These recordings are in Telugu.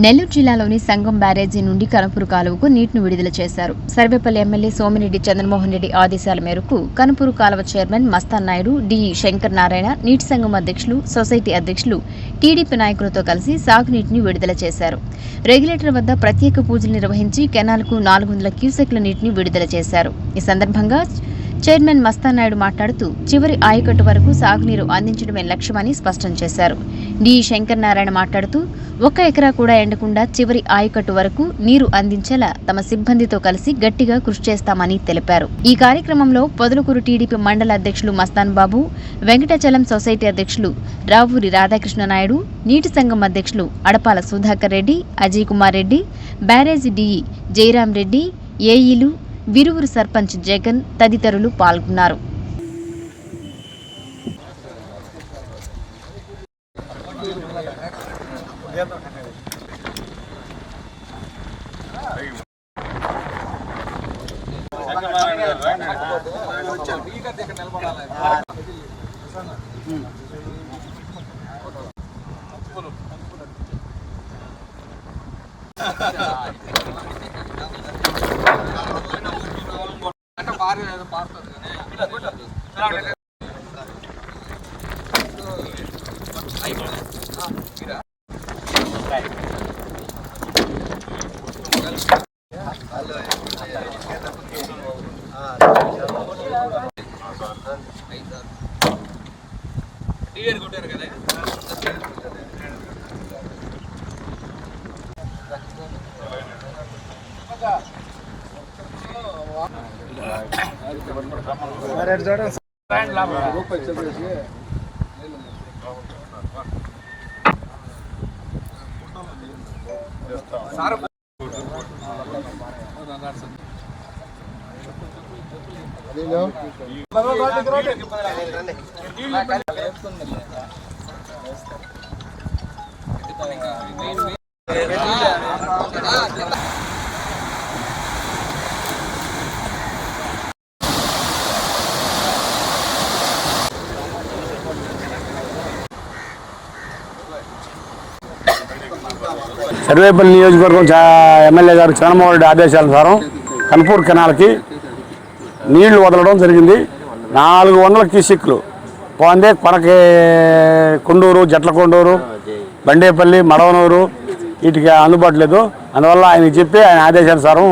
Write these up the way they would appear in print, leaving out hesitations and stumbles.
నెల్లూరు జిల్లాలోని సంగం బ్యారేజీ నుండి కనుపూరు కాలువకు నీటిని విడుదల చేశారు. సర్వేపల్లి ఎమ్మెల్యే సోమిరెడ్డి చంద్రమోహన్ రెడ్డి ఆదేశాల మేరకు కనుపూరు కాలువ చైర్మన్ మస్తాన్ నాయుడు, డిఈ శంకర్ నారాయణ, నీటి సంఘం అధ్యక్షులు, సొసైటీ అధ్యక్షులు, టీడీపీ నాయకులతో కలిసి సాగునీటిని విడుదల చేశారు. రెగ్యులేటర్ వద్ద ప్రత్యేక పూజలు నిర్వహించి కెనాల్కు 400 క్యూసెక్ల నీటిని విడుదల చేశారు. ఈ సందర్భంగా చైర్మన్ మస్తాన్ నాయుడు మాట్లాడుతూ చివరి ఆయకట్టు వరకు సాగునీరు అందించడమే లక్ష్యమని స్పష్టం చేశారు. డిఈ శంకర్ నారాయణ మాట్లాడుతూ 1 ఎకరా కూడా ఎండకుండా చివరి ఆయకట్టు వరకు నీరు అందించేలా తమ సిబ్బందితో కలిసి గట్టిగా కృషి చేస్తామని తెలిపారు. ఈ కార్యక్రమంలో పొదలకూరు టీడీపీ మండల అధ్యక్షులు మస్తాన్ బాబు, వెంకటాచలం సొసైటీ అధ్యక్షులు రావూరి రాధాకృష్ణ నాయుడు, నీటి సంఘం అధ్యక్షులు అడపాల సుధాకర్ రెడ్డి, అజయ్ కుమార్ రెడ్డి, బ్యారేజీ డిఈ జయరాం రెడ్డి, ఏఈలు, విరువురు సర్పంచ్ జగన్ తదితరులు పాల్గొన్నారు. సర్వేపల్లి నియోజకవర్గం ఎమ్మెల్యే గారు చంద్రమోహన్ రెడ్డి ఆదేశానుసారం కనుపూరు కెనాల్కి నీళ్లు వదలడం జరిగింది. 400 క్యూసెక్లు పోందే కొనకి కొండూరు, జట్లకొండూరు, బండేపల్లి, మడవనూరు వీటికి అందుబాటు లేదు. అందువల్ల ఆయనకి చెప్పి ఆయన ఆదేశానుసారం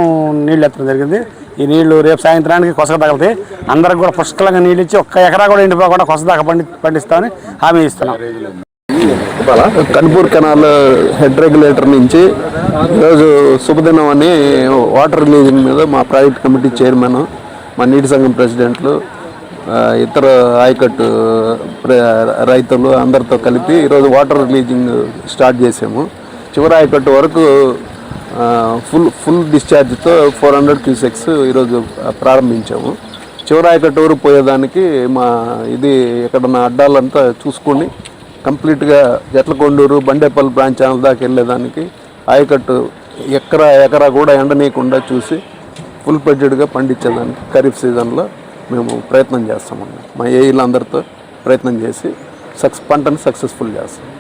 నీళ్ళు ఎత్తడం జరిగింది. ఈ నీళ్లు రేపు సాయంత్రానికి కొసక తగలుతాయి. అందరికి కూడా పుష్కలంగా నీళ్ళు ఇచ్చి 1 ఎకరా కూడా ఎండిపోకుండా కొస దాకా పండిస్తామని హామీ ఇస్తున్నాం. కనుపూరు కెనాల్ హెడ్ రెగ్యులేటర్ నుంచి ఈరోజు శుభదినం అని వాటర్ రిలీజింగ్ మీద మా ప్రైవేట్ కమిటీ చైర్మన్, మా నీటి సంఘం ప్రెసిడెంట్లు, ఇతర ఆయకట్టు రైతులు అందరితో కలిపి ఈరోజు వాటర్ రిలీజింగ్ స్టార్ట్ చేసాము. చివరి ఆయకట్టు వరకు ఫుల్ డిశ్చార్జ్తో 400 క్యూసెక్స్ ఈరోజు ప్రారంభించాము. చివరి ఆయకట్టు వరకు పోయేదానికి మా ఇది ఎక్కడన్నా అడ్డాలంతా చూసుకొని కంప్లీట్గా జట్లకొండూరు, బండేపల్లి బ్రాంచ్ ఛానల్ దాకా వెళ్ళేదానికి ఆయకట్టు ఎకరా కూడా ఎండనీయకుండా చూసి ఫుల్ ప్లెడ్జెడ్గా పండించేదానికి ఖరీఫ్ సీజన్లో మేము ప్రయత్నం చేస్తామన్నా. మా ఏఈలు అందరితో ప్రయత్నం చేసి పంటను సక్సెస్ఫుల్ చేస్తాం.